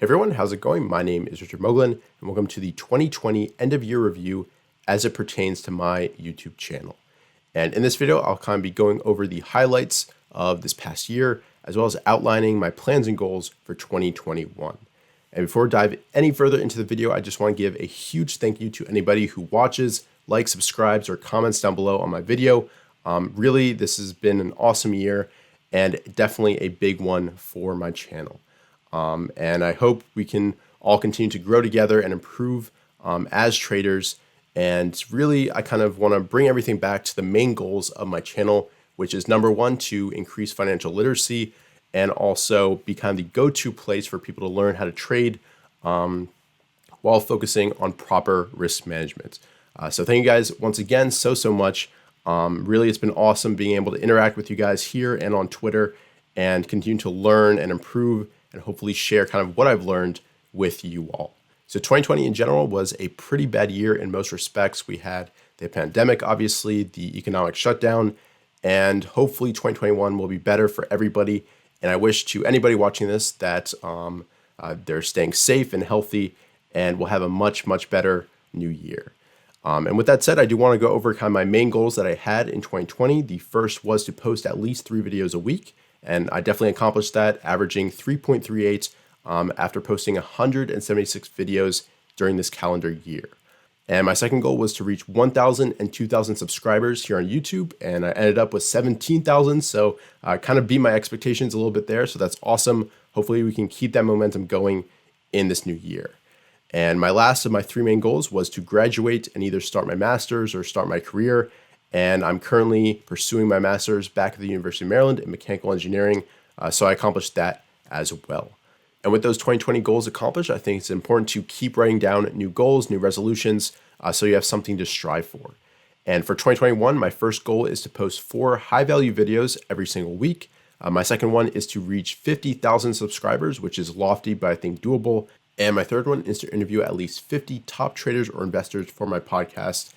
Hey everyone, how's it going? My name is Richard Moglen, and welcome to the 2020 end of year review as it pertains to my YouTube channel. And in this video, I'll kind of be going over the highlights of this past year, as well as outlining my plans and goals for 2021. And before I dive any further into the video, I just want to give a huge thank you to anybody who watches, likes, subscribes, or comments down below on my video. Really, this has been an awesome year and definitely a big one for my channel. And I hope we can all continue to grow together and improve as traders. And really, I kind of want to bring everything back to the main goals of my channel, which is number one, to increase financial literacy and also be kind of the go-to place for people to learn how to trade while focusing on proper risk management. So thank you guys once again so much. Really, it's been awesome being able to interact with you guys here and on Twitter and continue to learn and improve and hopefully share kind of what I've learned with you all. So 2020 in general was a pretty bad year in most respects. We had the pandemic, obviously, the economic shutdown, and hopefully 2021 will be better for everybody. And I wish to anybody watching this that they're staying safe and healthy and will have a much better new year. And with that said, I do want to go over kind of my main goals that I had in 2020. The first was to post at least 3 videos a week. And I definitely accomplished that, averaging 3.38 after posting 176 videos during this calendar year. And my second goal was to reach 1,000 and 2,000 subscribers here on YouTube, and I ended up with 17,000, so I kind of beat my expectations a little bit there, so that's awesome. Hopefully we can keep that momentum going in this new year. And my last of my 3 main goals was to graduate and either start my master's or start my career. And I'm currently pursuing my master's back at the University of Maryland in mechanical engineering. So I accomplished that as well. And with those 2020 goals accomplished, I think it's important to keep writing down new goals, new resolutions, so you have something to strive for. And for 2021, my first goal is to post 4 high-value videos every single week. My second one is to reach 50,000 subscribers, which is lofty, but I think doable. And my third one is to interview at least 50 top traders or investors for my podcast.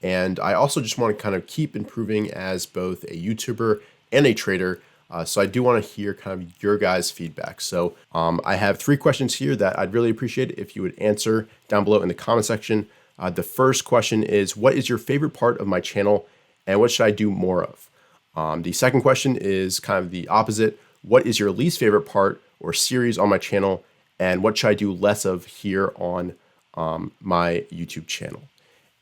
And I also just want to kind of keep improving as both a YouTuber and a trader. So I do want to hear kind of your guys' feedback. So I have 3 questions here that I'd really appreciate if you would answer down below in the comment section. The first question is, what is your favorite part of my channel and what should I do more of? The second question is kind of the opposite. What is your least favorite part or series on my channel and what should I do less of here on my YouTube channel?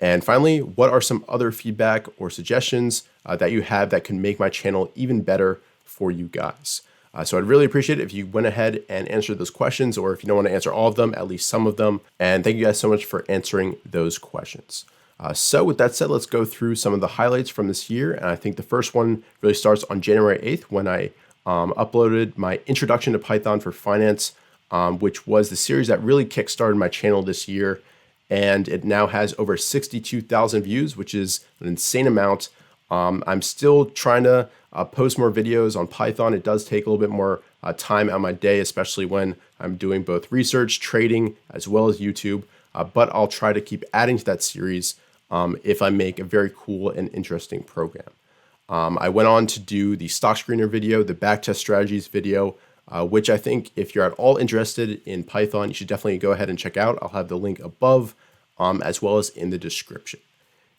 And finally, what are some other feedback or suggestions that you have that can make my channel even better for you guys? So I'd really appreciate it if you went ahead and answered those questions, or if you don't want to answer all of them, at least some of them. And thank you guys so much for answering those questions. So with that said, let's go through some of the highlights from this year. And I think the first one really starts on January 8th when I uploaded my Introduction to Python for Finance, which was the series that really kickstarted my channel this year. And it now has over 62,000 views, which is an insane amount. I'm still trying to post more videos on Python. It does take a little bit more time out of my day, especially when I'm doing both research, trading, as well as YouTube. But I'll try to keep adding to that series if I make a very cool and interesting program. I went on to do the stock screener video, the backtest strategies video, which I think if you're at all interested in Python, you should definitely go ahead and check out. I'll have the link above as well as in the description.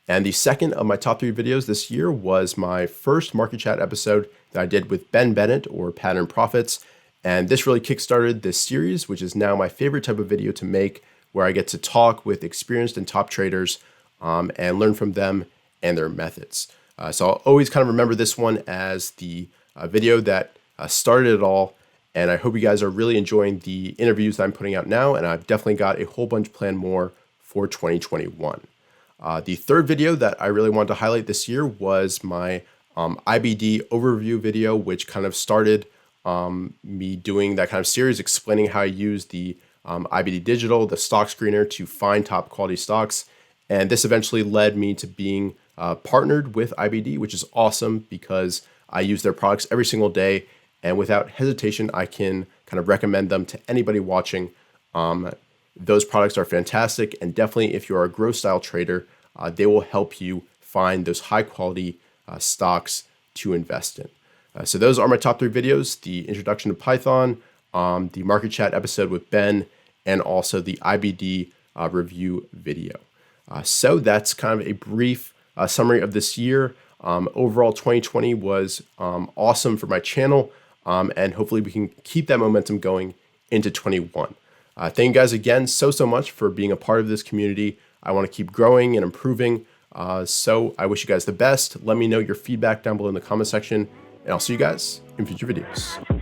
And the second of my top 3 videos this year was my first Market Chat episode that I did with Ben Bennett, or Pattern Profits. And this really kickstarted this series, which is now my favorite type of video to make, where I get to talk with experienced and top traders and learn from them and their methods. So I'll always kind of remember this one as the video that started it all. And I hope you guys are really enjoying the interviews that I'm putting out now. And I've definitely got a whole bunch planned more for 2021. The third video that I really wanted to highlight this year was my IBD overview video, which kind of started me doing that kind of series explaining how I use the IBD Digital, the stock screener, to find top quality stocks. And this eventually led me to being partnered with IBD, which is awesome because I use their products every single day. And without hesitation, I can kind of recommend them to anybody watching. Those products are fantastic. And definitely if you're a growth style trader, they will help you find those high quality stocks to invest in. So those are my top 3 videos: the introduction to Python, the market chat episode with Ben, and also the IBD review video. So that's kind of a brief summary of this year. Overall, 2020 was awesome for my channel, and hopefully we can keep that momentum going into 21. Thank you guys again so much for being a part of this community. I want to keep growing and improving. So I wish you guys the best. Let me know your feedback down below in the comment section, and I'll see you guys in future videos.